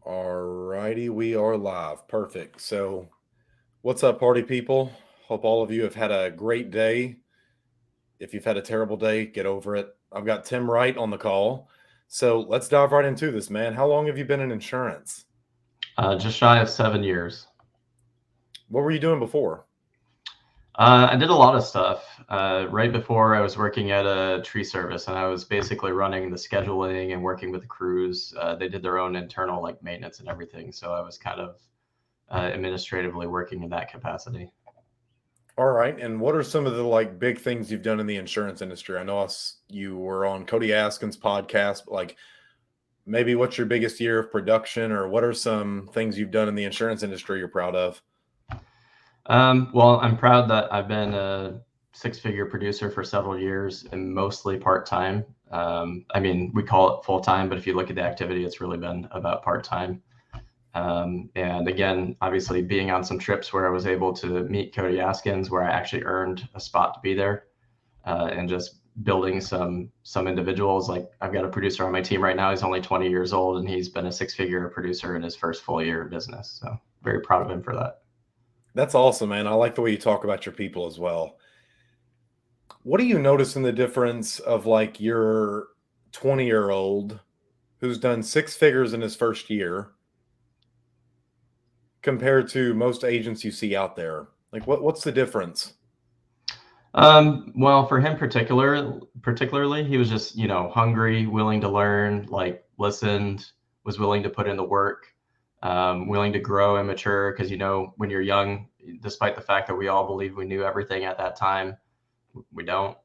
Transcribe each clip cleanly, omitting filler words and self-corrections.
Alrighty, we are live. Perfect. So, what's up, party people? Hope all of you have had a great day. If you've had a terrible day, get over it. I've got Tim Wright on the call. So, let's dive right into this, man. How long have you been in insurance? Just shy of 7 years. What were you doing before? I did a lot of stuff. Right before I was working at a tree service, and I was basically running the scheduling and working with the crews. They did their own internal like maintenance and everything, so I was kind of administratively working in that capacity. All right. And what are some of the big things you've done in the insurance industry? I know you were on Cody Askin's podcast, but maybe what's your biggest year of production, or what are some things you've done in the insurance industry you're proud of? Well, I'm proud that I've been a six-figure producer for several years and mostly part-time. I mean, we call it full-time, but if you look at the activity, it's really been about part-time. And again, obviously being on some trips where I was able to meet Cody Askins, where I actually earned a spot to be there, and just building some individuals. Like I've got a producer on my team right now. He's only 20 years old, and he's been a six-figure producer in his first full year of business. So very proud of him for that. That's awesome, man. I like the way you talk about your people as well. What do you notice in the difference of your 20-year-old who's done six figures in his first year compared to most agents you see out there? What's the difference? Well, for him particularly, he was just, hungry, willing to learn, like listened, was willing to put in the work, willing to grow and mature. Because, when you're young, despite the fact that we all believe we knew everything at that time, we don't,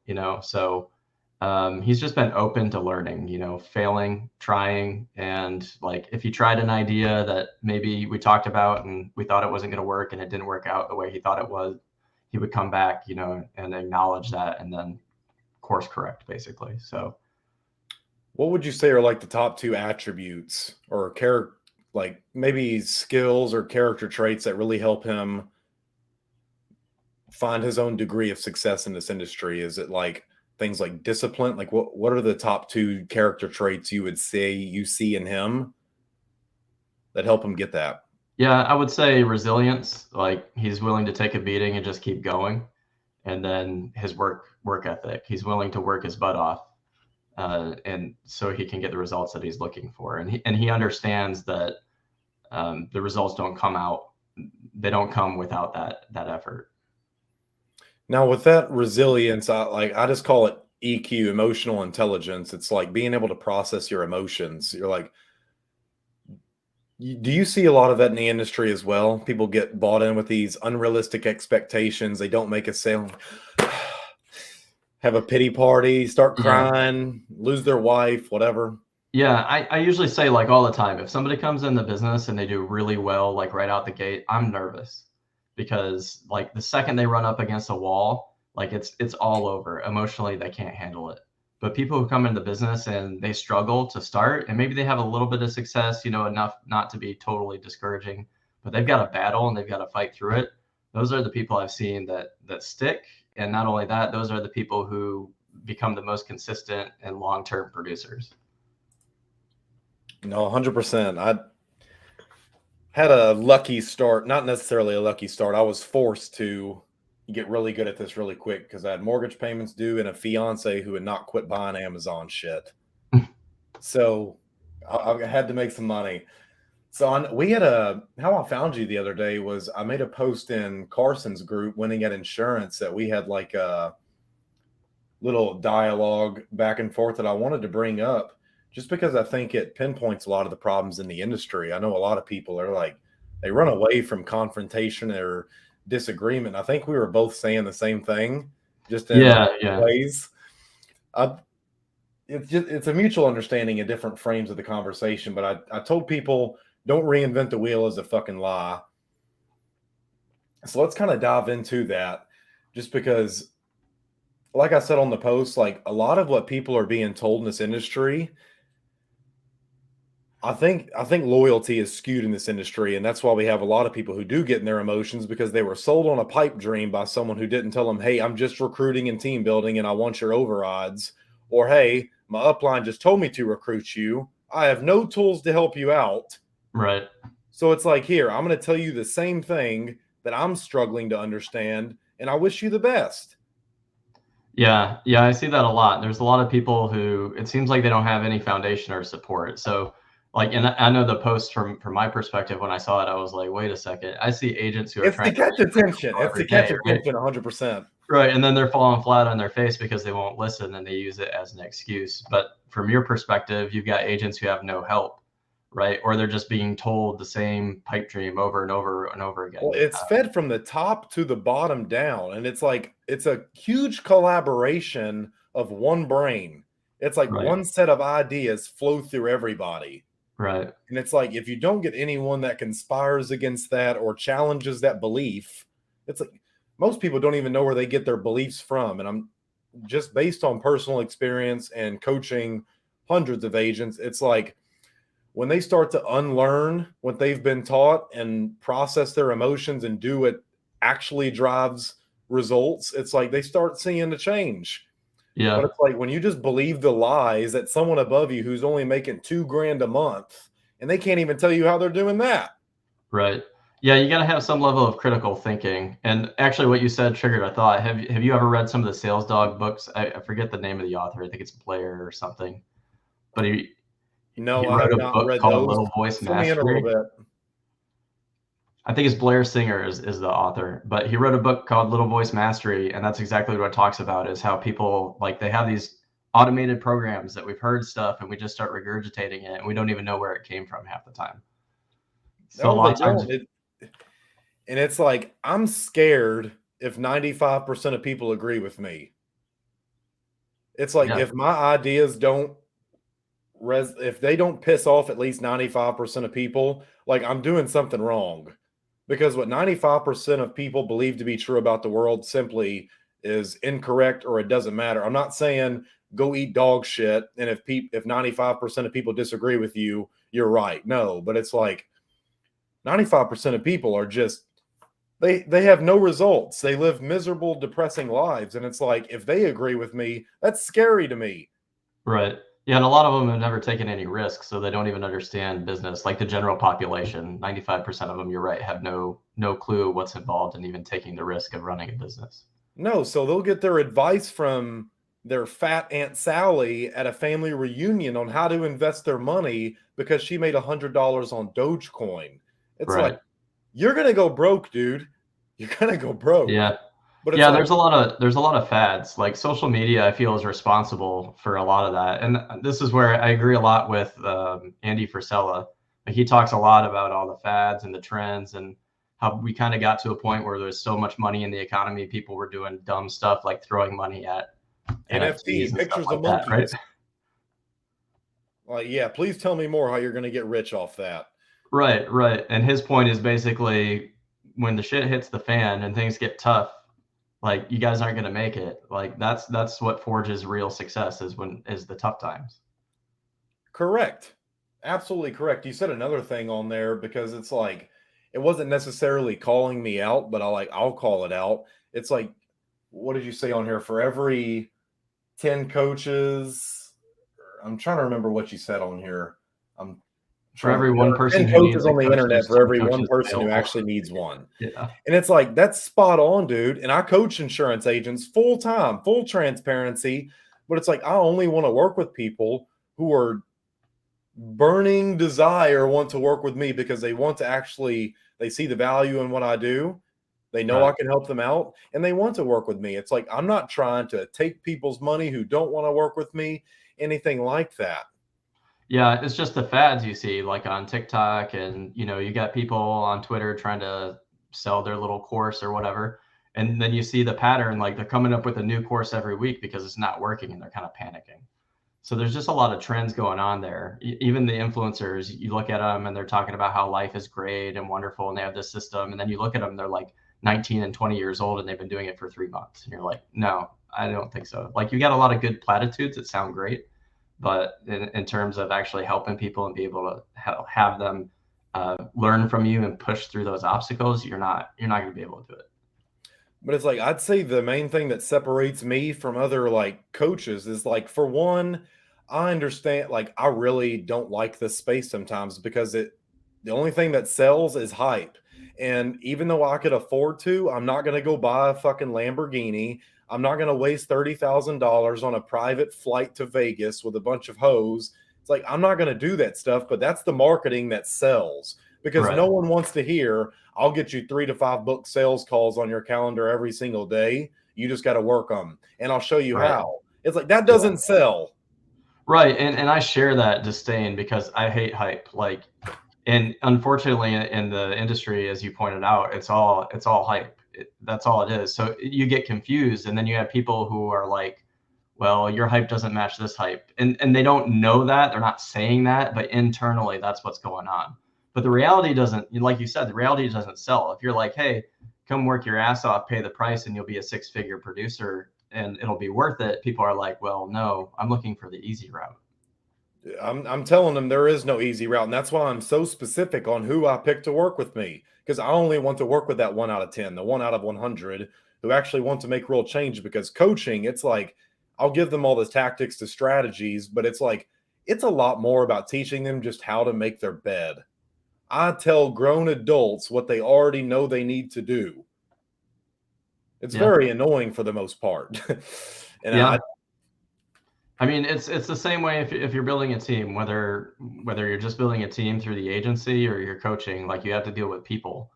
So he's just been open to learning, failing, trying. And like, if he tried an idea that maybe we talked about and we thought it wasn't going to work and it didn't work out the way he thought it was, he would come back, and acknowledge that and then course correct basically. So, What would you say are the top two attributes or maybe skills or character traits that really help him find his own degree of success in this industry? Is it things like discipline? What are the top two character traits you would say you see in him that help him get that? yeah, I would say resilience, like he's willing to take a beating and just keep going. And then his work ethic, he's willing to work his butt off, and so he can get the results that he's looking for. And he understands that the results don't come out, they don't come without that effort. Now, with that resilience, I just call it EQ, emotional intelligence. It's like being able to process your emotions. You're like, do you see a lot of that in the industry as well? People get bought in with these unrealistic expectations. They don't make a sale, have a pity party, start Yeah. crying, lose their wife, whatever. Yeah, I usually say like all the time, if somebody comes in the business and they do really well, like right out the gate, I'm nervous because like the second they run up against a wall, like it's all over. Emotionally, they can't handle it. But people who come into business and they struggle to start, and maybe they have a little bit of success, enough not to be totally discouraging, but they've got a battle and they've got to fight through it. Those are the people I've seen that stick. And not only that, those are the people who become the most consistent and long-term producers. No, 100%. I had a lucky start, not necessarily a lucky start. I was forced to get really good at this really quick because I had mortgage payments due and a fiance who had not quit buying Amazon shit. So I had to make some money. So we had how I found you the other day was I made a post in Carson's group, Winning at Insurance, that we had a little dialogue back and forth that I wanted to bring up just because I think it pinpoints a lot of the problems in the industry. I know a lot of people are they run away from confrontation or disagreement. I think we were both saying the same thing, just in Yeah, yeah. ways. I, it's a mutual understanding in different frames of the conversation. But I told people don't reinvent the wheel as a fucking lie. So let's kind of dive into that, just because, like I said on the post, a lot of what people are being told in this industry, I think loyalty is skewed in this industry, and that's why we have a lot of people who do get in their emotions because they were sold on a pipe dream by someone who didn't tell them, "Hey, I'm just recruiting and team building, and I want your overrides," or "Hey, my upline just told me to recruit you. I have no tools to help you out." Right. So it's like, here, I'm going to tell you the same thing that I'm struggling to understand, and I wish you the best. Yeah, yeah, I see that a lot. There's a lot of people who it seems like they don't have any foundation or support. So, like, and I know the post from my perspective when I saw it, I was like, wait a second. I see agents who are It's trying to to catch educate attention. people It's to every catch day, right? attention 100%. Right, and then they're falling flat on their face because they won't listen and they use it as an excuse. But from your perspective, you've got agents who have no help, right? Or they're just being told the same pipe dream over and over and over Well, again. it's fed from the top to the bottom down, and it's like it's a huge collaboration of one brain. It's like Right, one set of ideas flow through everybody. right, And it's like if you don't get anyone that conspires against that or challenges that belief, it's like most people don't even know where they get their beliefs from. And I'm just based on personal experience and coaching hundreds of agents, it's like when they start to unlearn what they've been taught and process their emotions and do what actually drives results, it's like they start seeing the change. But yeah, it's like when you just believe the lies that someone above you who's only making 2 grand a month and they can't even tell you how they're doing that. right. Yeah, you got to have some level of critical thinking. And actually, what you said triggered a thought. Have you ever read some of the Sales Dog books? I forget the name of the author. I think it's Blair or something. But he No, I wrote have a not book read called those. Little Voice Fill me in a little Mastery. bit. I think it's Blair Singer is the author, but he wrote a book called Little Voice Mastery, and that's exactly what it talks about is how people like they have these automated programs that we've heard stuff and we just start regurgitating it and we don't even know where it came from half the time. So a No, lot they of times, don't. And it's like I'm scared if 95% of people agree with me. It's like yeah, if my ideas don't if they don't piss off at least 95% of people, like I'm doing something wrong. Because what 95% of people believe to be true about the world simply is incorrect or it doesn't matter. I'm not saying go eat dog shit and if 95% of people disagree with you, you're right. No, but it's like 95% of people are just they have no results. They live miserable, depressing lives and it's like if they agree with me, that's scary to me. right. Yeah, and a lot of them have never taken any risks, so they don't even understand business. Like the general population, 95% of them, you're right, have no clue what's involved in even taking the risk of running a business. No, so they'll get their advice from their fat Aunt Sally at a family reunion on how to invest their money because she made $100 on Dogecoin. It's like, Right. you're going to go broke, dude. You're going to go broke. Yeah. But it's Yeah, like, there's a lot of fads. Like social media, I feel is responsible for a lot of that. And this is where I agree a lot with Andy Frisella. Like he talks a lot about all the fads and the trends and how we kind of got to a point where there's so much money in the economy, people were doing dumb stuff like throwing money at NFTs NFT, and stuff pictures of like that, right? monkeys. Like, yeah, please tell me more how you're going to get rich off that. Right, right. And his point is basically when the shit hits the fan and things get tough, like you guys aren't going to make it. Like that's what forges real success is the tough times. Correct. Absolutely correct. You said another thing on there because it's like it wasn't necessarily calling me out, but I'll call it out. It's like what did you say on here? For every 10 coaches, I'm trying to remember what you said on here. I'm For trying every there one are person 10 who coaches needs a on the coach, internet there's for 10 every one coaches person who available. actually needs one. Yeah. And it's like that's spot on, dude. And I coach insurance agents full time, full transparency, but it's like I only want to work with people who are burning desire want to work with me because they want to actually they see the value in what I do. They know I Right. can help them out and they want to work with me. It's like I'm not trying to take people's money who don't want to work with me, anything like that. Yeah, it's just the fads you see like on TikTok and you got people on Twitter trying to sell their little course or whatever. And then you see the pattern like they're coming up with a new course every week because it's not working and they're kind of panicking. So there's just a lot of trends going on there. Even the influencers, you look at them and they're talking about how life is great and wonderful and they have this system. And then you look at them, they're like 19 and 20 years old and they've been doing it for 3 months. And you're like, no, I don't think so. Like you got a lot of good platitudes that sound great, but in terms of actually helping people and be able to have them learn from you and push through those obstacles, you're not going to be able to do it. But it's like I'd say the main thing that separates me from other like coaches is like for one, I understand like I really don't like this space sometimes because The only thing that sells is hype. And even though I could afford to, I'm not going to go buy a fucking Lamborghini. I'm not going to waste $30,000 on a private flight to Vegas with a bunch of hoes. It's like, I'm not going to do that stuff, but that's the marketing that sells because Right. no one wants to hear, I'll get you 3 to 5 book sales calls on your calendar every single day. You just got to work them and I'll show you Right. how. It's like, that Yeah. doesn't sell. Right. And I share that disdain because I hate hype. Like, and unfortunately in the industry, as you pointed out, it's all hype. That's all it is. So you get confused, and then you have people who are like, well, your hype doesn't match this hype, and they don't know that, they're not saying that, but internally that's what's going on. But the reality doesn't, like you said, the reality doesn't sell. If you're like, hey, come work your ass off, pay the price, and you'll be a 6-figure producer and it'll be worth it, people are like, well, no, I'm looking for the easy route. I'm telling them there is no easy route. And that's why I'm so specific on who I pick to work with me. Because I only want to work with that 1 out of 10, the 1 out of 100 who actually want to make real change. Because coaching, it's like, I'll give them all the tactics, the strategies, but it's like, it's a lot more about teaching them just how to make their bed. I tell grown adults what they already know they need to do. It's Yeah. very annoying for the most part. And Yeah. I mean, it's the same way if you're building a team, whether you're just building a team through the agency or you're coaching, like you have to deal with people,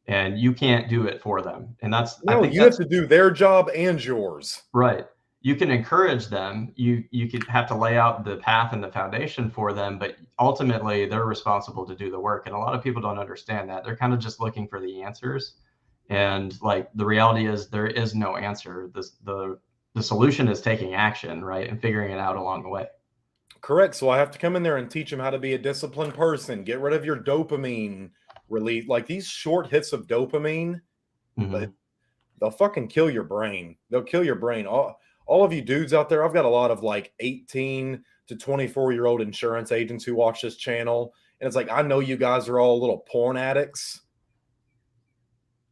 and you can't do it for them. And I no, think you have that's to do their job and yours. right. You can encourage them. You could have to lay out the path and the foundation for them, but ultimately they're responsible to do the work. And a lot of people don't understand that. They're kind of just looking for the answers. And like the reality is there is no answer. The solution is taking action, right? And figuring it out along the way. Correct. So I have to come in there and teach them how to be a disciplined person, get rid of your dopamine release. Like these short hits of dopamine, Mm-hmm. they'll fucking kill your brain. They'll kill your brain. All of you dudes out there, I've got a lot of like 18 to 24-year-old insurance agents who watch this channel. And it's like, I know you guys are all little porn addicts.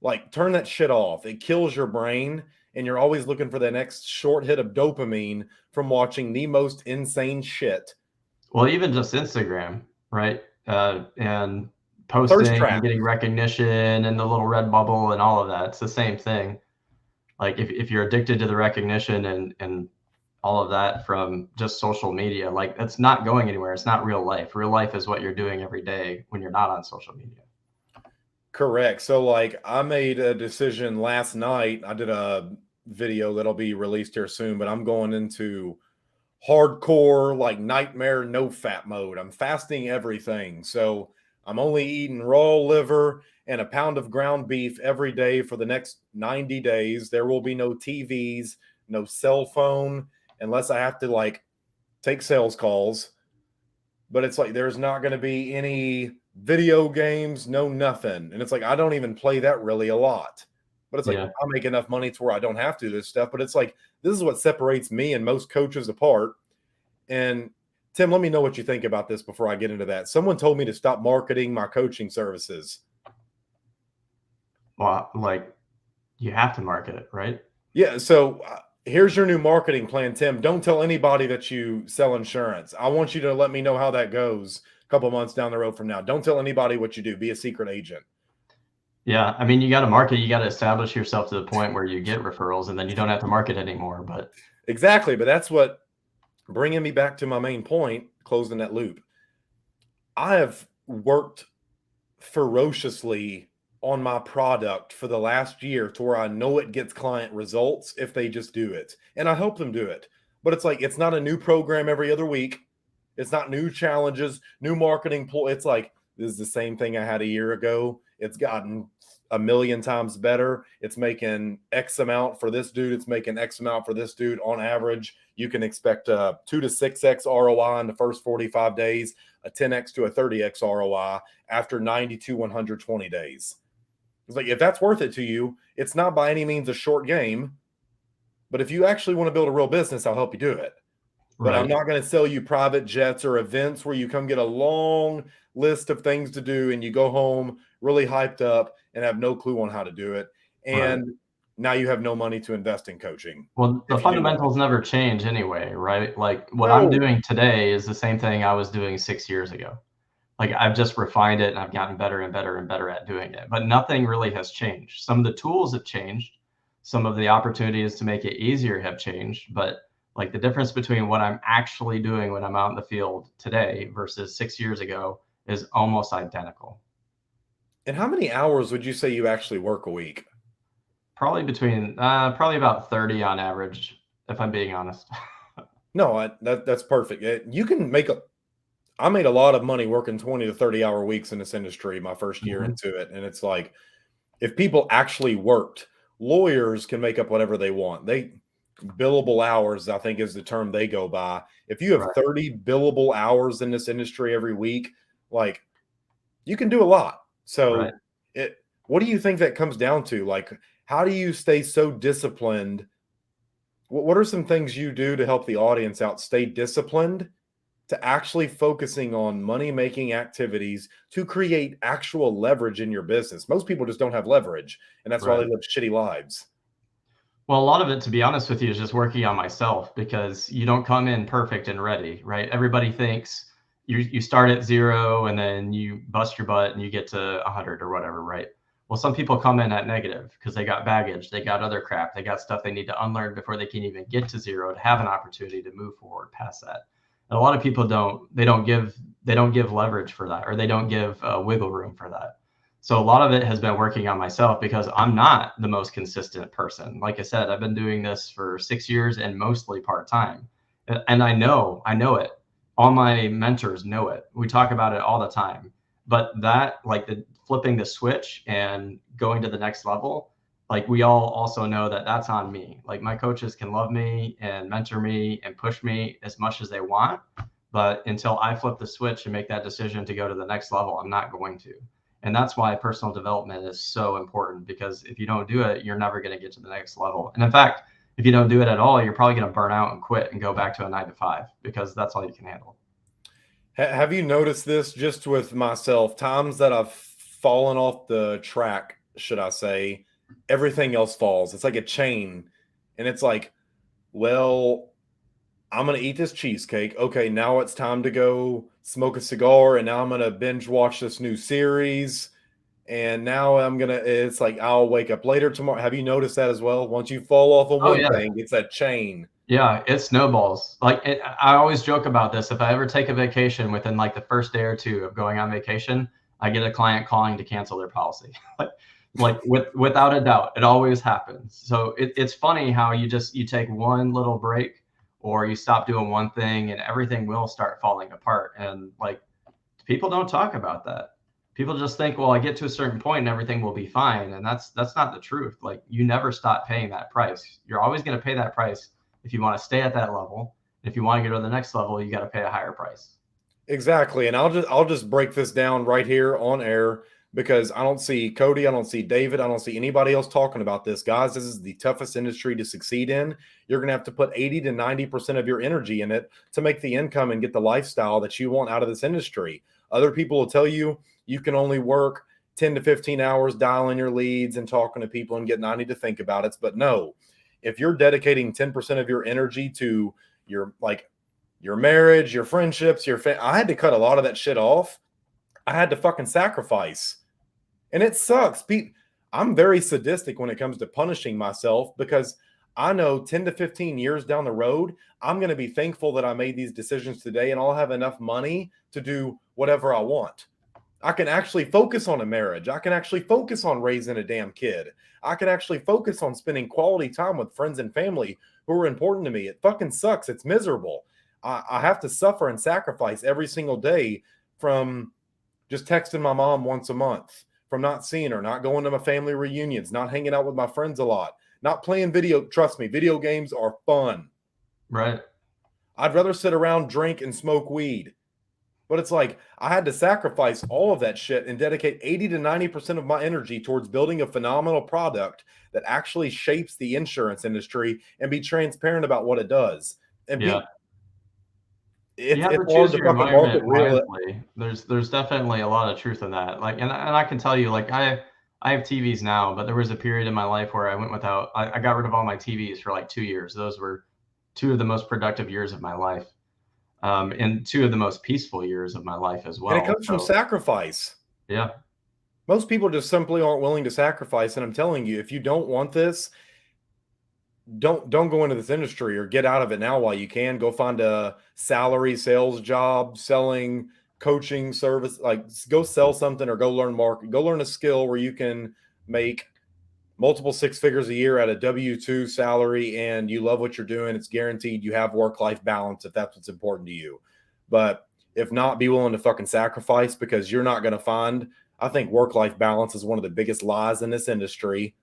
Like, turn that shit off. It kills your brain. And you're always looking for the next short hit of dopamine from watching the most insane shit. Well, even just Instagram, right? And Thirst posting and trap. getting recognition and the little red bubble and all of that. It's the same thing. Like if you're addicted to the recognition and all of that from just social media, like that's not going anywhere. It's not real life. Real life is what you're doing every day when you're not on social media. Correct. So, like, I made a decision last night. I did a video that'll be released here soon, but I'm going into hardcore, like, nightmare, no fat mode. I'm fasting everything. So, I'm only eating raw liver and a pound of ground beef every day for the next 90 days. There will be no TVs, no cell phone, unless I have to, like, take sales calls. But it's like there's not going to be any video games, no nothing. And it's like I don't even play that really a lot. But it's like Yeah. I make enough money to where I don't have to do this stuff. But it's like this is what separates me and most coaches apart. And Tim, let me know what you think about this before I get into that. Someone told me to stop marketing my coaching services. Well, like you have to market it, right? Yeah. So here's your new marketing plan, Tim. Don't tell anybody that you sell insurance. I want you to let me know how that goes a couple months down the road from now. Don't tell anybody what you do. Be a secret agent. Yeah. I mean, you got to market, you got to establish yourself to the point where you get referrals and then you don't have to market anymore. But Exactly. But that's what bringing me back to my main point, closing that loop. I have worked ferociously on my product for the last year to where I know it gets client results if they just do it. And I help them do it. But it's like, it's not a new program every other week. It's not new challenges, new marketing. It's like, this is the same thing I had a year ago. It's gotten a million times better. It's making X amount for this dude. It's making X amount for this dude. On average, you can expect a 2 to 6x ROI in the first 45 days, a 10x to a 30x ROI after 90 to 120 days. It's like, if that's worth it to you, it's not by any means a short game. But if you actually want to build a real business, I'll help you do it. But I'm right. not going to sell you private jets or events where you come get a long list of things to do and you go home really hyped up and have no clue on how to do it. Right. And now you have no money to invest in coaching Well, the if you do want to. fundamentals never change anyway, right? Like what I'm No, doing today is the same thing I was doing 6 years ago. Like I've just refined it and I've gotten better and better and better at doing it. But nothing really has changed. Some of the tools have changed. Some of the opportunities to make it easier have changed. But like the difference between what I'm actually doing when I'm out in the field today versus 6 years ago is almost identical. And how many hours would you say you actually work a week? Probably about 30 on average, if I'm being honest. No, that's perfect. You can make a. I made a lot of money working 20 to 30 hour weeks in this industry my first year Mhm. into it. And it's like, if people actually worked, lawyers can make up whatever they want. Billable hours, I think, is the term they go by. If you have Right, 30 billable hours in this industry every week, like you can do a lot. right. So what do you think that comes down to? Like, how do you stay so disciplined? What are some things you do to help the audience out stay disciplined to actually focusing on money making activities to create actual leverage in your business? Most people just don't have leverage, and that's why Right. they live shitty lives. Well, a lot of it, to be honest with you, is just working on myself because you don't come in perfect and ready, right? Everybody thinks you start at 0 and then you bust your butt and you get to 100 or whatever, right? Well, some people come in at negative because they got baggage, they got other crap, they got stuff they need to unlearn before they can even get to 0 to have an opportunity to move forward past that. And a lot of people they don't give leverage for that, or they don't give wiggle room for that. So a lot of it has been working on myself because I'm not the most consistent person. Like I said, I've been doing this for 6 years and mostly part time. And I know it. All my mentors know it. We talk about it all the time. But that, like the flipping the switch and going to the next level, like we all also know that that's on me. Like my coaches can love me and mentor me and push me as much as they want. But until I flip the switch and make that decision to go to the next level, I'm not going to. And that's why personal development is so important, because if you don't do it, you're never going to get to the next level. And in fact, if you don't do it at all, you're probably going to burn out and quit and go back to a 9 to 5 because that's all you can handle. Have you noticed this just with myself? Times that I've fallen off the track, should I say, everything else falls. It's like a chain. And it's like, well, I'm going to eat this cheesecake. Okay, now it's time to go smoke a cigar. And now I'm going to binge watch this new series. And now it's like I'll wake up later tomorrow. Have you noticed that as well? Once you fall off of Oh one yeah. thing, it's that chain. Yeah, it snowballs. I always joke about this. If I ever take a vacation within like the first day or two of going on vacation, I get a client calling to cancel their policy. Without a doubt, it always happens. So it's funny how you take one little break or you stop doing one thing and everything will start falling apart. And like people don't talk about that. People just think, well, I get to a certain point and everything will be fine. And that's not the truth. Like you never stop paying that price. You're always going to pay that price if you want to stay at that level. If you want to get to the next level, you got to pay a higher price. Exactly. And I'll just break this down right here on air because I don't see Cody, I don't see David, I don't see anybody else talking about this. Guys, this is the toughest industry to succeed in. You're going to have to put 80 to 90% of your energy in it to make the income and get the lifestyle that you want out of this industry. Other people will tell you you can only work 10 to 15 hours dialing your leads and talking to people and getting 90 to think about it. But no, if you're dedicating 10% of your energy to your marriage, your friendships, I had to cut a lot of that shit off. I had to fucking sacrifice. And it sucks. I'm very sadistic when it comes to punishing myself because I know 10 to 15 years down the road, I'm going to be thankful that I made these decisions today and I'll have enough money to do whatever I want. I can actually focus on a marriage. I can actually focus on raising a damn kid. I can actually focus on spending quality time with friends and family who are important to me. It fucking sucks. It's miserable. I have to suffer and sacrifice every single day from just texting my mom once a month, from not seeing her, not going to my family reunions, not hanging out with my friends a lot, not playing video. Trust me, video games are fun. Right. I'd rather sit around, drink, and smoke weed. But it's like I had to sacrifice all of that shit and dedicate 80 to 90% of my energy towards building a phenomenal product that actually shapes the insurance industry and be transparent about what it does. And Yeah. You have it's to hard choose to your fucking environment market real. wisely. There's definitely a lot of truth in that. And I can tell you, like I have TVs now, but there was a period in my life where I went without. I got rid of all my TVs for like 2 years. Those were two of the most productive years of my life. in two of the most peaceful years of my life as And it well. comes from sacrifice. Yeah. Most people just simply aren't willing to sacrifice. And I'm telling you, if you don't want this, don't go into this industry, or get out of it now while you can. Go find a salary sales job selling coaching service, like go sell something, or go learn market, go learn a skill where you can make multiple six figures a year at a W-2 salary, and you love what you're doing. It's guaranteed you have work-life balance if that's what's important to you. But if not, be willing to fucking sacrifice, because you're not going to find, I think work-life balance is one of the biggest lies in this industry.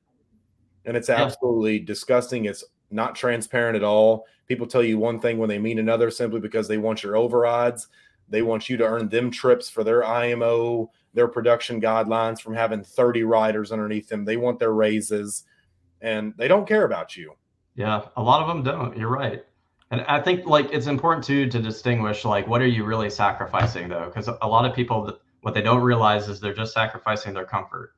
And it's absolutely disgusting. It's not transparent at all. People tell you one thing when they mean another, simply because they want your overrides. They want you to earn them trips for their IMO, their production guidelines from having 30 riders underneath them. They want their raises, and they don't care about you. Yeah, a lot of them don't. You're right. And I think like it's important to distinguish like what are you really sacrificing though? Because a lot of people, what they don't realize is they're just sacrificing their comfort.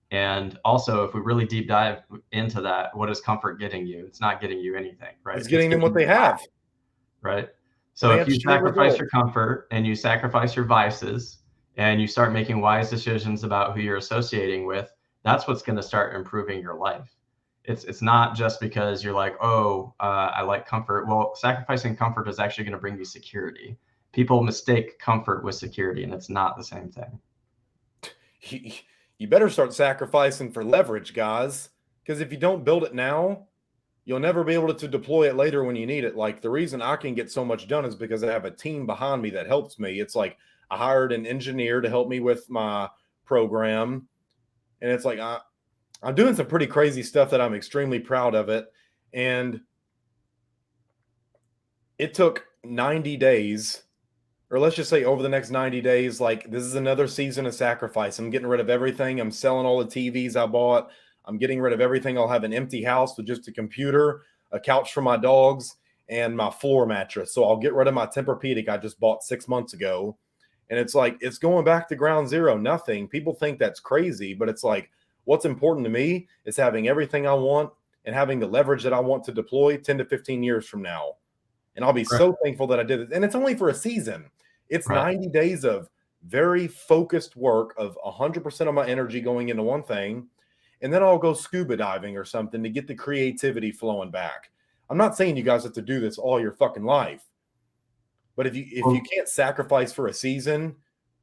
And also, if we really deep dive into that, what is comfort getting you? It's not getting you anything, right? It's getting them what they you lack, have. right? And So they if have you shit sacrifice results. your comfort and you sacrifice your vices and you start making wise decisions about who you're associating with, that's what's going to start improving your life. It's not just because you're like, oh, I like comfort. Well, sacrificing comfort is actually going to bring you security. People mistake comfort with security, and it's not the same thing. You better start sacrificing for leverage, guys, because if you don't build it now, you'll never be able to deploy it later when you need it. Like, the reason I can get so much done is because I have a team behind me that helps me. It's like I hired an engineer to help me with my program, and it's like I'm doing some pretty crazy stuff that I'm extremely proud of it. And it took 90 days, or let's just say over the next 90 days, like this is another season of sacrifice. I'm getting rid of everything. I'm selling all the TVs I bought. I'm getting rid of everything. I'll have an empty house with just a computer, a couch for my dogs, and my floor mattress. So I'll get rid of my Tempur-Pedic I just bought 6 months ago. And it's like, it's going back to ground zero, nothing. People think that's crazy, but it's like, what's important to me is having everything I want and having the leverage that I want to deploy 10 to 15 years from now. And I'll be so thankful that I did it. And it's only for a season. It's 90 days of very focused work of 100% of my energy going into one thing. And then I'll go scuba diving or something to get the creativity flowing back. I'm not saying you guys have to do this all your fucking life, but if you can't sacrifice for a season.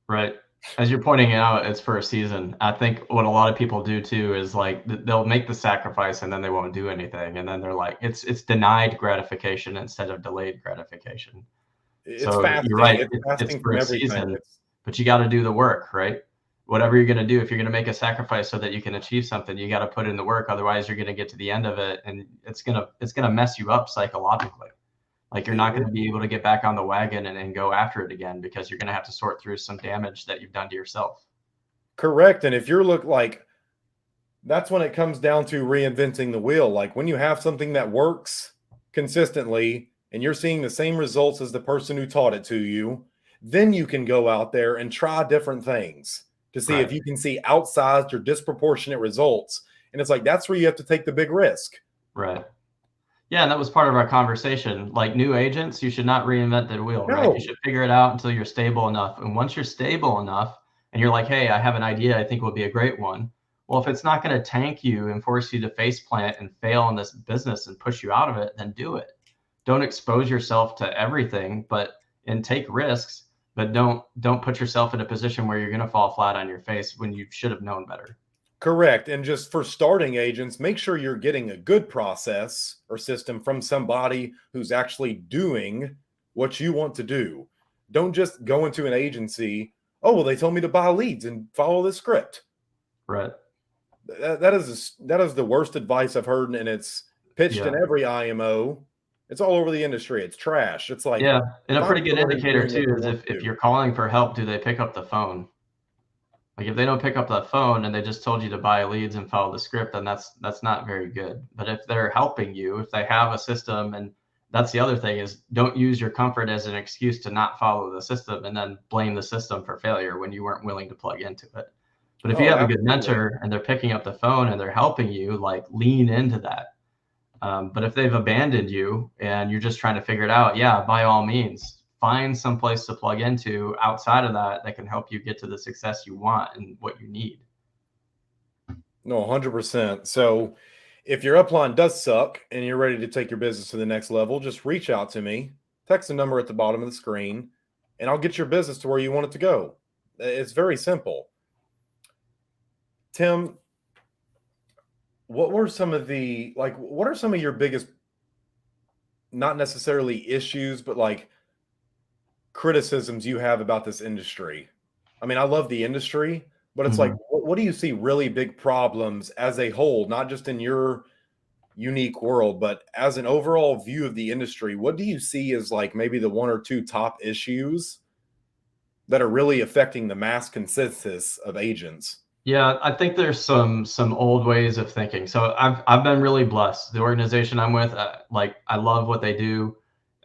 Right. As you're pointing out, it's for a season. I think what a lot of people do too is like they'll make the sacrifice and then they won't do anything. And then they're like, it's denied gratification instead of delayed gratification. It's So fasting. you're right. It's It's fasting for from a everything. season, but you got to do the work, right? Whatever you're going to do, if you're going to make a sacrifice so that you can achieve something, you got to put in the work. Otherwise, you're going to get to the end of it, and it's gonna mess you up psychologically. Like you're not going to be able to get back on the wagon and go after it again because you're going to have to sort through some damage that you've done to yourself. Correct. And if you're that's when it comes down to reinventing the wheel. Like when you have something that works consistently and you're seeing the same results as the person who taught it to you, then you can go out there and try different things to see if you can see outsized or disproportionate results. And it's like, that's where you have to take the big risk. Right. Yeah, and that was part of our conversation. Like new agents, you should not reinvent the wheel, right? You should figure it out until you're stable enough. And once you're stable enough and you're like, hey, I have an idea I think will be a great one. Well, if it's not going to tank you and force you to face plant and fail in this business and push you out of it, then do it. Don't expose yourself to everything, and take risks, but don't put yourself in a position where you're going to fall flat on your face when you should have known better. Correct. And just for starting agents, make sure you're getting a good process or system from somebody who's actually doing what you want to do. Don't just go into an agency, oh, well, they told me to buy leads and follow this script. Right. That is the worst advice I've heard, and it's pitched in every IMO. It's all over the industry. It's trash. It's like, yeah, and a pretty good indicator too is if you're calling for help, do they pick up the phone? Like if they don't pick up that phone and they just told you to buy leads and follow the script, then that's not very good. But if they're helping you, if they have a system, and that's the other thing is don't use your comfort as an excuse to not follow the system and then blame the system for failure when you weren't willing to plug into it. But if you have a good mentor and they're picking up the phone and they're helping you, like lean into that. But if they've abandoned you and you're just trying to figure it out, yeah, by all means, find some place to plug into outside of that that can help you get to the success you want and what you need. No, 100%. So if your upline does suck and you're ready to take your business to the next level, just reach out to me, text the number at the bottom of the screen, and I'll get your business to where you want it to go. It's very simple. Tim, what are some of your biggest, not necessarily issues, but like criticisms you have about this industry? I mean, I love the industry, but it's like, what do you see really big problems as a whole, not just in your unique world, but as an overall view of the industry? What do you see as like maybe the one or two top issues that are really affecting the mass consensus of agents? Yeah, I think there's some old ways of thinking. So I've been really blessed. The organization I'm with, like I love what they do.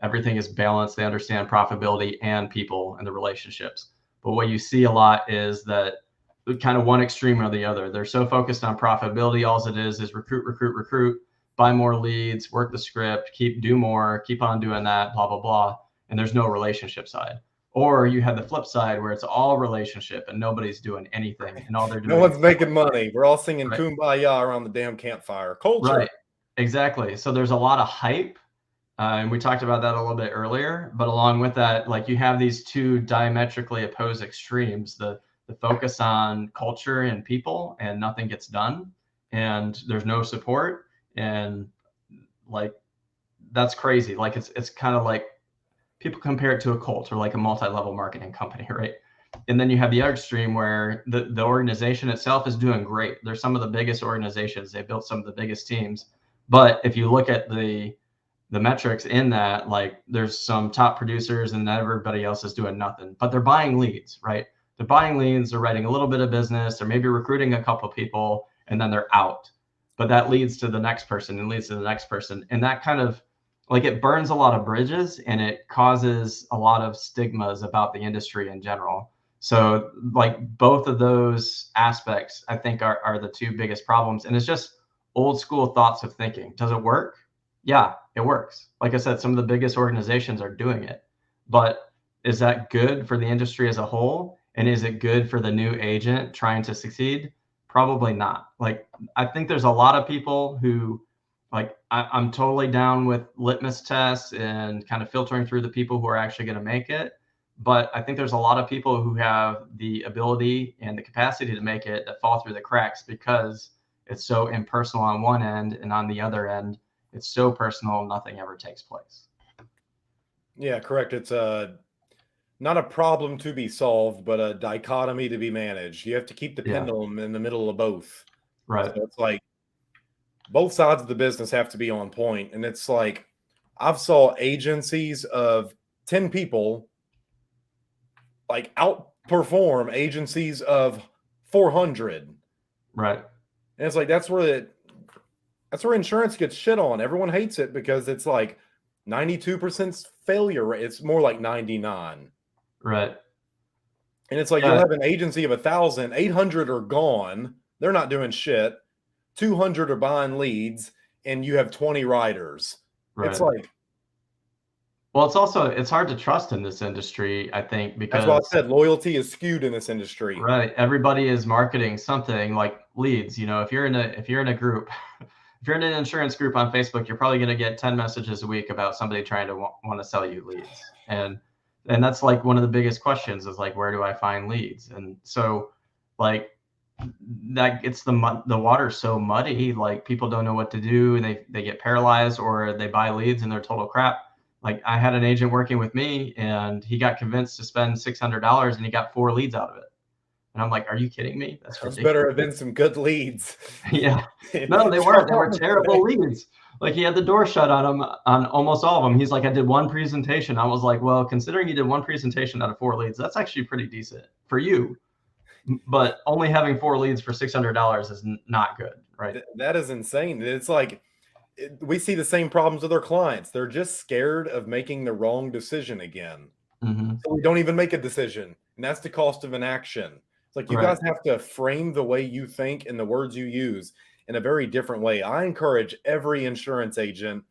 Everything is balanced. They understand profitability and people and the relationships. But what you see a lot is that kind of one extreme or the other. They're so focused on profitability. All it is recruit, recruit, recruit, buy more leads, work the script, do more, keep on doing that, blah, blah, blah. And there's no relationship side. Or you have the flip side where it's all relationship and nobody's doing anything and all they're doing. No one's making money. We're all singing right. Kumbaya around the damn campfire. Culture. Right. Exactly. So there's a lot of hype. And we talked about that a little bit earlier, but along with that, like you have these two diametrically opposed extremes, the focus on culture and people and nothing gets done and there's no support. And like, that's crazy. Like it's kind of like people compare it to a cult or like a multi-level marketing company, right? And then you have the other extreme where the organization itself is doing great. They're some of the biggest organizations. They built some of the biggest teams. But if you look at the metrics in that, like there's some top producers and everybody else is doing nothing, but they're buying leads, right? They're buying leads, they're writing a little bit of business, they're maybe recruiting a couple of people and then they're out. But that leads to the next person and leads to the next person. And that kind of like it burns a lot of bridges and it causes a lot of stigmas about the industry in general. So like both of those aspects, I think are the two biggest problems. And it's just old school thoughts of thinking. Does it work? Yeah, it works. Like I said, some of the biggest organizations are doing it, but is that good for the industry as a whole? And is it good for the new agent trying to succeed? Probably not. Like, I think there's a lot of people who like, I'm totally down with litmus tests and kind of filtering through the people who are actually going to make it. But I think there's a lot of people who have the ability and the capacity to make it that fall through the cracks because it's so impersonal on one end and on the other end, it's so personal, nothing ever takes place. Yeah, correct. It's not a problem to be solved, but a dichotomy to be managed. You have to keep the pendulum in the middle of both. Right. So it's like both sides of the business have to be on point. And it's like I've saw agencies of 10 people like outperform agencies of 400. Right. And it's like that's where insurance gets shit on. Everyone hates it because it's like 92% failure rate. It's more like 99. Right. And it's like you'll have an agency of 1,000, 800 are gone. They're not doing shit. 200 are buying leads, and you have 20 writers. Right. It's like, well, it's hard to trust in this industry, I think, because that's why I said loyalty is skewed in this industry. Right. Everybody is marketing something like leads. You know, if you're in a group, if you're in an insurance group on Facebook, you're probably going to get 10 messages a week about somebody trying to want to sell you leads. And that's like one of the biggest questions is like, where do I find leads? And so like that gets the water so muddy, like people don't know what to do. They get paralyzed or they buy leads and they're total crap. Like I had an agent working with me and he got convinced to spend $600 and he got 4 leads out of it. And I'm like, are you kidding me? That's ridiculous. Better have been some good leads. Yeah. No, they weren't. They were terrible leads. Like he had the door shut on them on almost all of them. He's like, I did 1 presentation. I was like, well, considering you did 1 presentation out of 4 leads, that's actually pretty decent for you. But only having 4 leads for $600 is not good, right? That is insane. It's like we see the same problems with our clients. They're just scared of making the wrong decision again. So we don't even make a decision. And that's the cost of inaction. It's like you guys have to frame the way you think and the words you use in a very different way. I encourage every insurance agent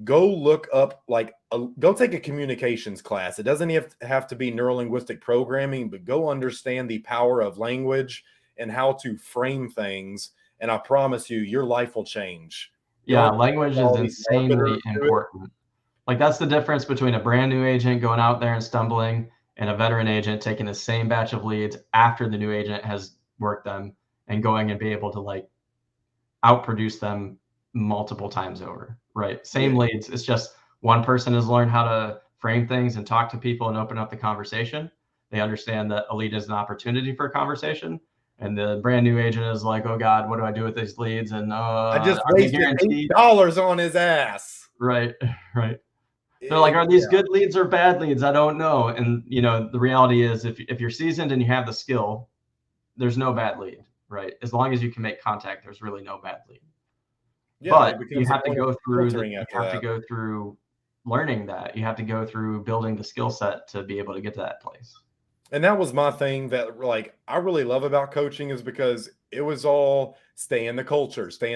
go look up go take a communications class. It doesn't have to be neurolinguistic programming, but go understand the power of language and how to frame things. And I promise you, your life will change. Yeah, You'll language is all these insanely marketers do it. important. Like that's the difference between a brand new agent going out there and stumbling and a veteran agent taking the same batch of leads after the new agent has worked them and going and be able to like outproduce them multiple times over, right? Yeah, Same leads. It's just one person has learned how to frame things and talk to people and open up the conversation. They understand that a lead is an opportunity for a conversation. And the brand new agent is like, oh God, what do I do with these leads? And I just are they wasted guaranteed? $8 on his ass. Right, right. They're like, are these good leads or bad leads? I don't know. And the reality is if you're seasoned and you have the skill, there's no bad lead, right? As long as you can make contact, there's really no bad lead. Yeah, But it you becomes a have to point of go through filtering after that. learning that. You have to go through building the skill set to be able to get to that place. And that was my thing that I really love about coaching is because it was all stay in the culture, stay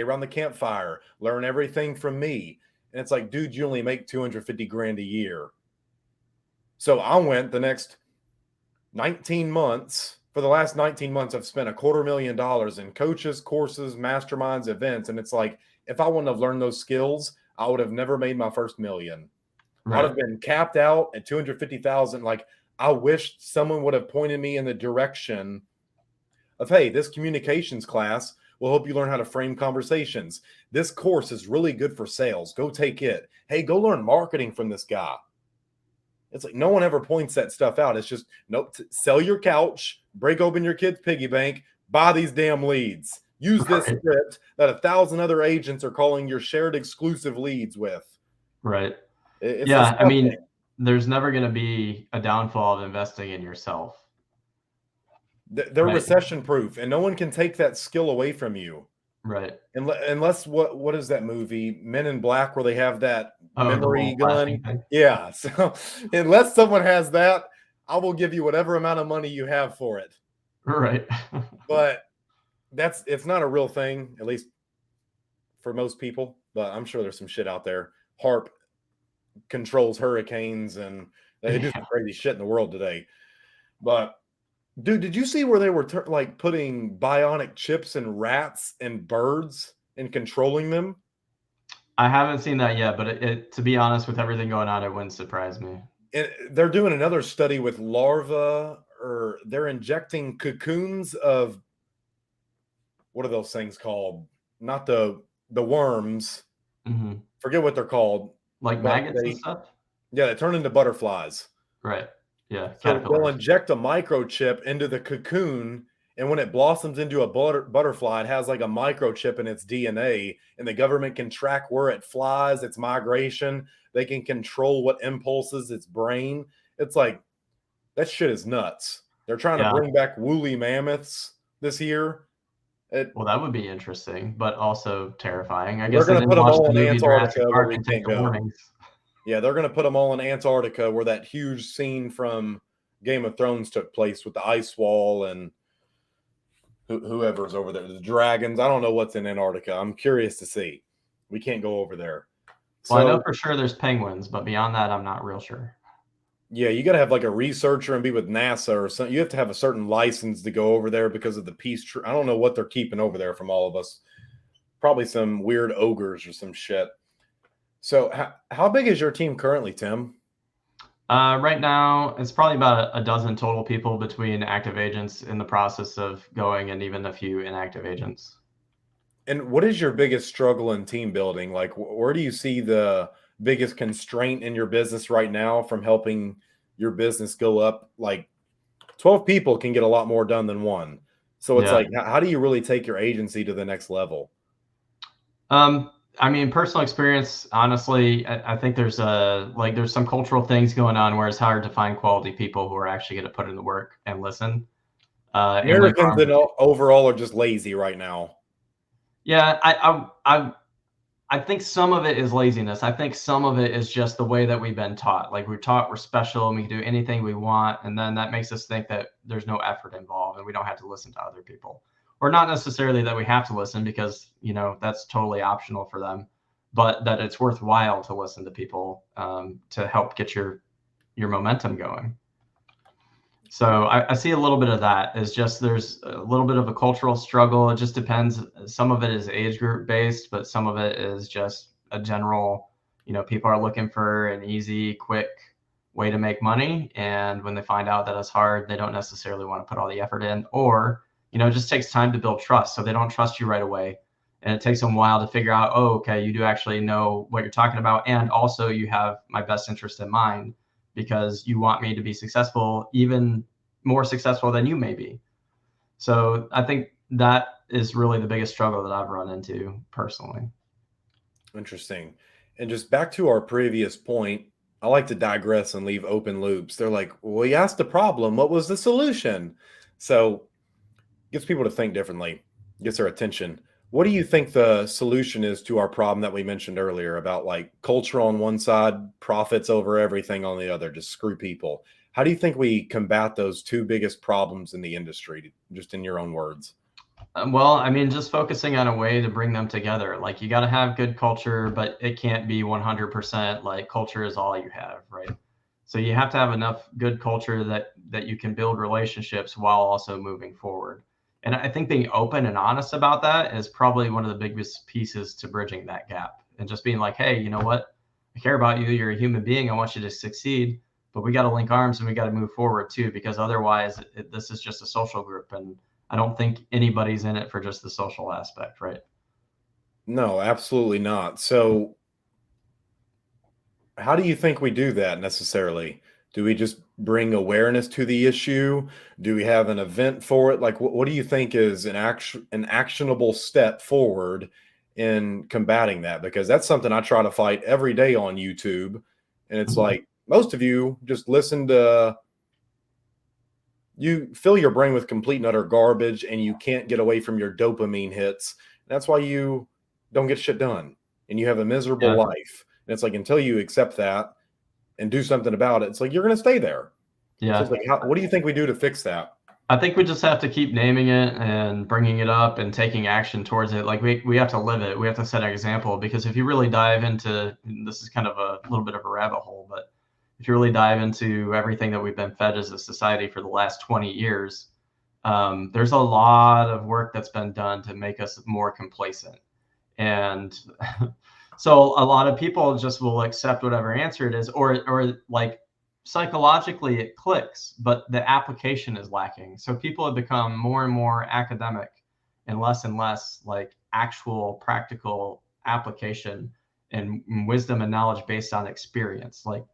around the campfire, learn everything from me. And it's like, dude, you only make 250 grand a year. So I went the next 19 months. For the last 19 months, I've spent $250,000 in coaches, courses, masterminds, events. And it's like, if I wouldn't have learned those skills, I would have never made my first million. I'd have been capped out at 250,000. Like, I wish someone would have pointed me in the direction of, hey, this communications class will help you learn how to frame conversations. This course is really good for sales. Go take it. Hey, go learn marketing from this guy. It's like no one ever points that stuff out. It's just, nope, sell your couch, break open your kid's piggy bank, buy these damn leads. Use this script that 1,000 other agents are calling your shared exclusive leads with. Right. It's yeah. I mean, there's never going to be a downfall of investing in yourself. They're recession proof, and no one can take that skill away from you. Right. Unless what is that movie, Men in Black, where they have that memory gun? Thing. Yeah. So unless someone has that, I will give you whatever amount of money you have for it. Right. But it's not a real thing, at least for most people. But I'm sure there's some shit out there. HARP controls hurricanes, and they do some crazy shit in the world today. But dude, did you see where they were putting bionic chips in rats and birds and controlling them? I haven't seen that yet, but it to be honest, with everything going on, it wouldn't surprise me. And they're doing another study with larvae, or they're injecting cocoons of, what are those things called? Not the worms. Mm-hmm. Forget what they're called. Like maggots and stuff? Yeah, they turn into butterflies. Right. Yeah. So they'll inject a microchip into the cocoon, and when it blossoms into a butterfly, it has like a microchip in its DNA, and the government can track where it flies, its migration. They can control what impulses its brain. It's like, that shit is nuts. They're trying to bring back woolly mammoths this year. Well, that would be interesting, but also terrifying. I They're guess they going to didn't put them watch all the in movie Jurassic Antarctica where Park we and take can't the go. warnings. Yeah, they're going to put them all in Antarctica where that huge scene from Game of Thrones took place with the ice wall and whoever's over there, the dragons. I don't know what's in Antarctica. I'm curious to see. We can't go over there. Well, I know for sure there's penguins, but beyond that, I'm not real sure. Yeah, you got to have like a researcher and be with NASA or something. You have to have a certain license to go over there because of the peace. I don't know what they're keeping over there from all of us. Probably some weird ogres or some shit. So how big is your team currently, Tim? Right now, it's probably about a dozen total people between active agents in the process of going and even a few inactive agents. And what is your biggest struggle in team building? Like, where do you see the biggest constraint in your business right now from helping your business go up? Like 12 people can get a lot more done than one. So it's like, how do you really take your agency to the next level? I mean, personal experience, honestly, I think there's some cultural things going on where it's hard to find quality people who are actually going to put in the work and listen. Americans overall are just lazy right now. Yeah, I think some of it is laziness. I think some of it is just the way that we've been taught. Like we're taught we're special and we can do anything we want. And then that makes us think that there's no effort involved and we don't have to listen to other people. Or not necessarily that we have to listen because, that's totally optional for them. but that it's worthwhile to listen to people to help get your momentum going. So I see a little bit of that is just there's a little bit of a cultural struggle. It just depends. Some of it is age group based, but some of it is just a general, people are looking for an easy, quick way to make money. And when they find out that it's hard, they don't necessarily want to put all the effort in, or, it just takes time to build trust. So they don't trust you right away. And it takes them a while to figure out, oh, okay, you do actually know what you're talking about. And also you have my best interest in mind, because you want me to be successful, even more successful than you may be. So I think that is really the biggest struggle that I've run into personally. Interesting. And just back to our previous point, I like to digress and leave open loops. They're like, well, you asked the problem. What was the solution? So gets people to think differently, gets their attention. What do you think the solution is to our problem that we mentioned earlier about like culture on one side, profits over everything on the other, just screw people? How do you think we combat those two biggest problems in the industry, just in your own words? Well, I mean, just focusing on a way to bring them together. Like you got to have good culture, but it can't be 100% like culture is all you have, right? So you have to have enough good culture that you can build relationships while also moving forward. And I think being open and honest about that is probably one of the biggest pieces to bridging that gap. And just being like, hey, you know what? I care about you. You're a human being. I want you to succeed, but we got to link arms and we got to move forward too, because otherwise this is just a social group. And I don't think anybody's in it for just the social aspect, right? No, absolutely not. So how do you think we do that necessarily? Do we just bring awareness to the issue? Do we have an event for it? Like, what do you think is an actionable step forward in combating that? Because that's something I try to fight every day on YouTube. And it's like most of you just listen to, you fill your brain with complete and utter garbage and you can't get away from your dopamine hits. That's why you don't get shit done and you have a miserable Yeah. life. And it's like until you accept that and do something about it, it's like you're going to stay there. So Yeah. it's like, what do you think we do to fix that? I think we just have to keep naming it and bringing it up and taking action towards it. Like we have to live it. We have to set an example, because if you really dive into, this is kind of a little bit of a rabbit hole, but if you really dive into everything that we've been fed as a society for the last 20 years, there's a lot of work that's been done to make us more complacent. And so a lot of people just will accept whatever answer it is, or like psychologically it clicks, but the application is lacking. So people have become more and more academic and less like actual practical application and wisdom and knowledge based on experience. Like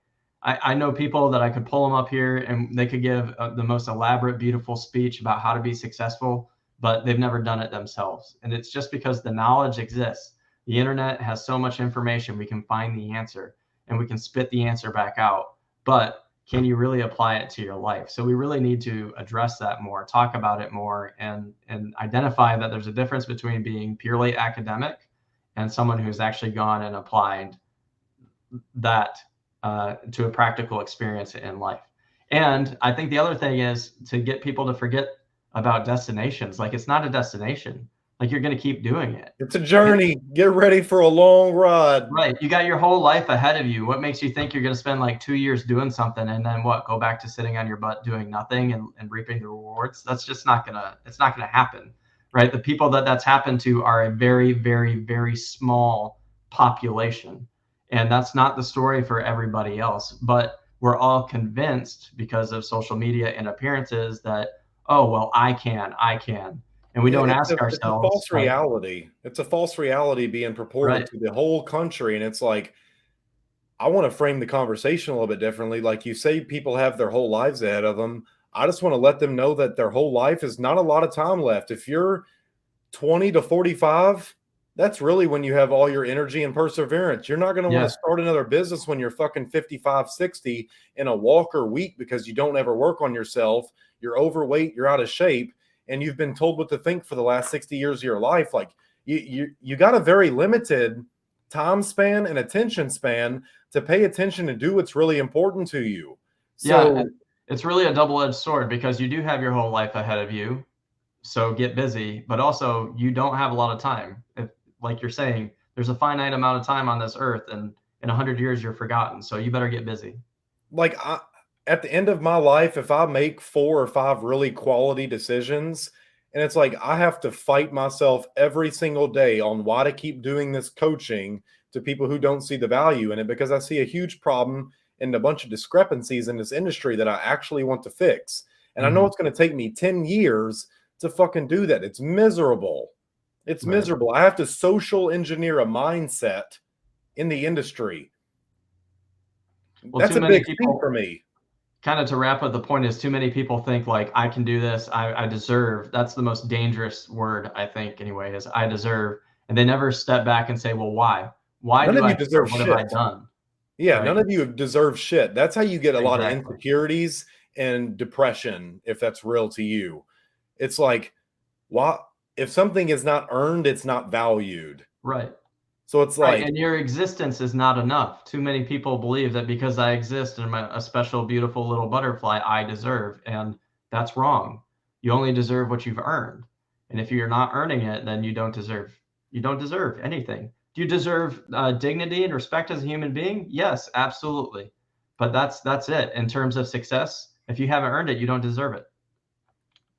I know people that I could pull them up here and they could give the most elaborate, beautiful speech about how to be successful, but they've never done it themselves. And it's just because the knowledge exists. The internet has so much information, we can find the answer and we can spit the answer back out. But can you really apply it to your life? So we really need to address that more, talk about it more, and identify that there's a difference between being purely academic and someone who's actually gone and applied that to a practical experience in life. And I think the other thing is to get people to forget about destinations. Like it's not a destination. Like you're going to keep doing it. It's a journey. Get ready for a long ride. Right. You got your whole life ahead of you. What makes you think you're going to spend like 2 years doing something and then what? Go back to sitting on your butt doing nothing and reaping the rewards? That's just not it's not going to happen. Right. The people that's happened to are a very, very, very small population. And that's not the story for everybody else. But we're all convinced because of social media and appearances that, oh, well, I can. And we don't ask It's a ourselves, false like, reality. It's a false reality being purported right. to the whole country. And it's like, I want to frame the conversation a little bit differently. Like you say, people have their whole lives ahead of them. I just want to let them know that their whole life is not a lot of time left. If you're 20 to 45, that's really when you have all your energy and perseverance. You're not going to want to start another business when you're fucking 55, 60 in a walker week because you don't ever work on yourself. You're overweight, you're out of shape, and you've been told what to think for the last 60 years of your life. Like you got a very limited time span and attention span to pay attention and do what's really important to you. So Yeah, it's really a double-edged sword because you do have your whole life ahead of you. So get busy, but also you don't have a lot of time. If, like you're saying, There's a finite amount of time on this earth, and in 100 years you're forgotten. So you better get busy. Like at the end of my life, if I make 4 or 5 really quality decisions, and it's like I have to fight myself every single day on why to keep doing this coaching to people who don't see the value in it, because I see a huge problem and a bunch of discrepancies in this industry that I actually want to fix. And I know it's going to take me 10 years to fucking do that. It's miserable. It's Right. miserable. I have to social engineer a mindset in the industry. Well, That's too a many big thing people, for me. kind of to wrap up the point, is too many people think like, I can do this, I deserve. That's the most dangerous word, I think, anyway, is I deserve. And they never step back and say, well, why None do of I you deserve? deserve What have I shit. done? Yeah, Right. none of you deserve shit. That's how you get a lot of Exactly. insecurities and depression, if that's real to you. It's like, why? If something is not earned, it's not valued. Right. So it's Right, like, and your existence is not enough. Too many people believe that because I exist and I'm a special, beautiful little butterfly, I deserve, and that's wrong. You only deserve what you've earned, and if you're not earning it, then you don't deserve. You don't deserve anything. Do you deserve dignity and respect as a human being? Yes, absolutely. But that's it. In terms of success, if you haven't earned it, you don't deserve it.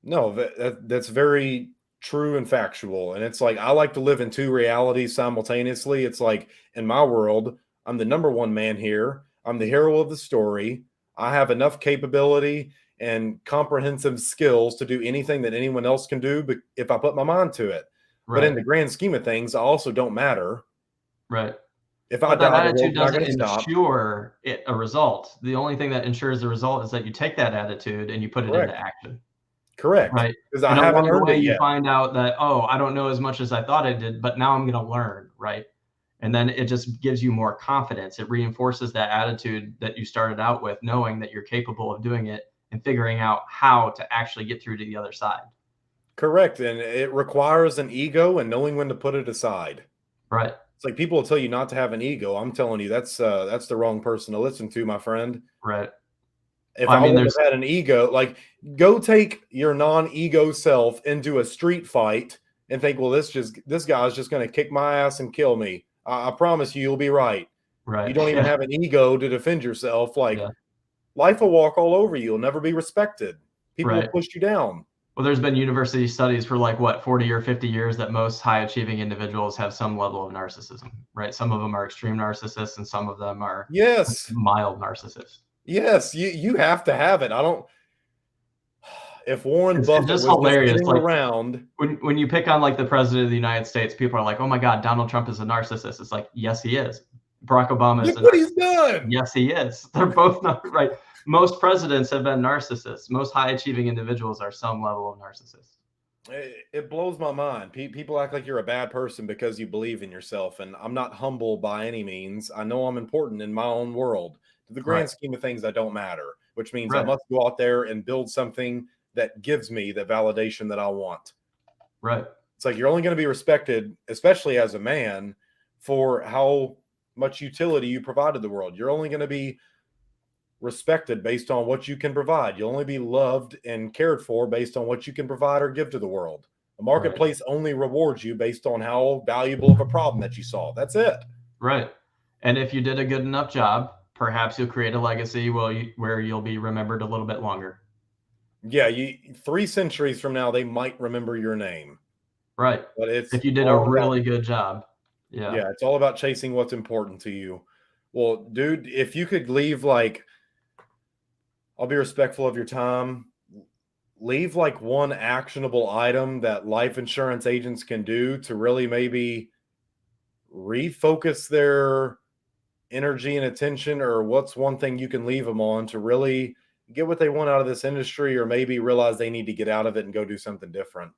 no, that's very true and factual. And it's like, I like to live in 2 realities simultaneously. It's like, in my world, I'm the number one man here. I'm the hero of the story. I have enough capability and comprehensive skills to do anything that anyone else can do, but if I put my mind to it. But in Right, the grand scheme of things, I also don't matter. right. If I But that die, the attitude world's not doesn't going to stop. ensure a result. The only thing that ensures the result is that you take that attitude and you put it into Correct. action, Correct. right? Because I And haven't along the earned way, it you yet. find out that, oh, I don't know as much as I thought I did, but now I'm going to learn, right? And then it just gives you more confidence. It reinforces that attitude that you started out with, knowing that you're capable of doing it and figuring out how to actually get through to the other side. Correct. And it requires an ego and knowing when to put it aside. Right, It's like people will tell you not to have an ego. I'm telling you, that's the wrong person to listen to, my friend. right. If Well, I I mean, would there's have had an ego, like go take your non-ego self into a street fight and think, well, this guy's just going to kick my ass and kill me. I promise you, you'll be right. You right. don't even Yeah, have an ego to defend yourself. Like yeah, life will walk all over you. You'll never be respected. People will right. push you down. Well, there's been university studies for like what, 40 or 50 years that most high achieving individuals have some level of narcissism, right? Some of them are extreme narcissists and some of them are Yes. mild narcissists. Yes, you have to have it. I don't if Warren It's Buffett just was just hilarious. sitting Like around, when you pick on like the president of the United States, people are like, "Oh my God, Donald Trump is a narcissist." It's like, yes, he is. Barack Obama is look a what he's narcissist. done. Yes, he is. They're both not right. Most presidents have been narcissists. Most high achieving individuals are some level of narcissists. It blows my mind. People act like you're a bad person because you believe in yourself, and I'm not humble by any means. I know I'm important in my own world. To the Right, grand scheme of things, I don't matter, which means I right, must go out there and build something that gives me the validation that I want. right, It's like you're only going to be respected, especially as a man, for how much utility you provide to the world. You're only going to be respected based on what you can provide. You'll only be loved and cared for based on what you can provide or give to the world. The right, marketplace only rewards you based on how valuable of a problem that you solve. That's it. right. And if you did a good enough job, perhaps you'll create a legacy where you'll be remembered a little bit longer. Yeah, 3 centuries from now, they might remember your name, Right. but it's If you did a all about, really good job. Yeah. yeah, it's all about chasing what's important to you. Well, dude, if you could leave, like, I'll be respectful of your time. Leave like one actionable item that life insurance agents can do to really maybe refocus their energy and attention, or what's one thing you can leave them on to really get what they want out of this industry, or maybe realize they need to get out of it and go do something different?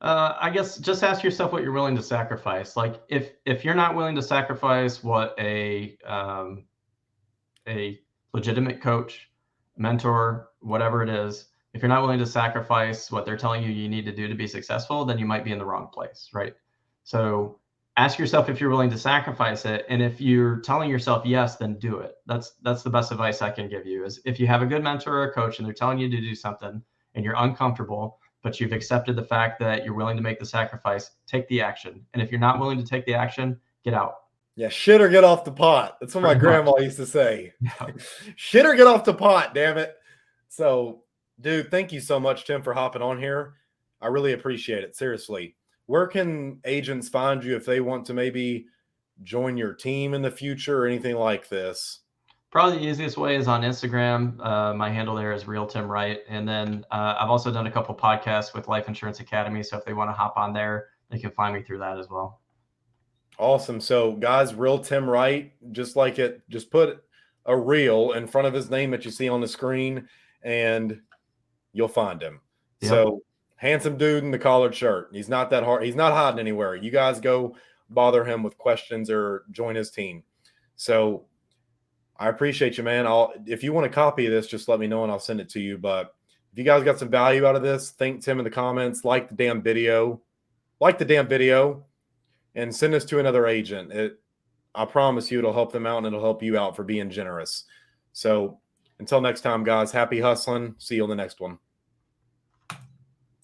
I guess just ask yourself what you're willing to sacrifice. Like if you're not willing to sacrifice what a legitimate coach, mentor, whatever it is, if you're not willing to sacrifice what they're telling you you need to do to be successful, then you might be in the wrong place, right? So ask yourself if you're willing to sacrifice it, and if you're telling yourself yes, then do it. That's the best advice I can give you. Is if you have a good mentor or a coach and they're telling you to do something and you're uncomfortable, but you've accepted the fact that you're willing to make the sacrifice. Take the action. And if you're not willing to take the action, get out. Yeah, shit or get off the pot. That's what my Pretty grandma much. used to say. Yeah. Shit or get off the pot, damn it. So, dude, thank you so much, Tim, for hopping on here. I really appreciate it. Seriously. Where can agents find you if they want to maybe join your team in the future or anything like this? Probably the easiest way is on Instagram. My handle there is Real Tim Wright. And then I've also done a couple podcasts with Life Insurance Academy. So if they want to hop on there, they can find me through that as well. Awesome. So, guys, Real Tim Wright, just like it, just put a real in front of his name that you see on the screen, and you'll find him. Yep. So, handsome dude in the collared shirt. He's not that hard. He's not hiding anywhere. You guys go bother him with questions or join his team. So, I appreciate you, man. If you want a copy of this, just let me know and I'll send it to you. But if you guys got some value out of this, thank Tim in the comments, like the damn video, and send this to another agent. I promise you it'll help them out and it'll help you out for being generous. So until next time, guys, happy hustling. See you on the next one.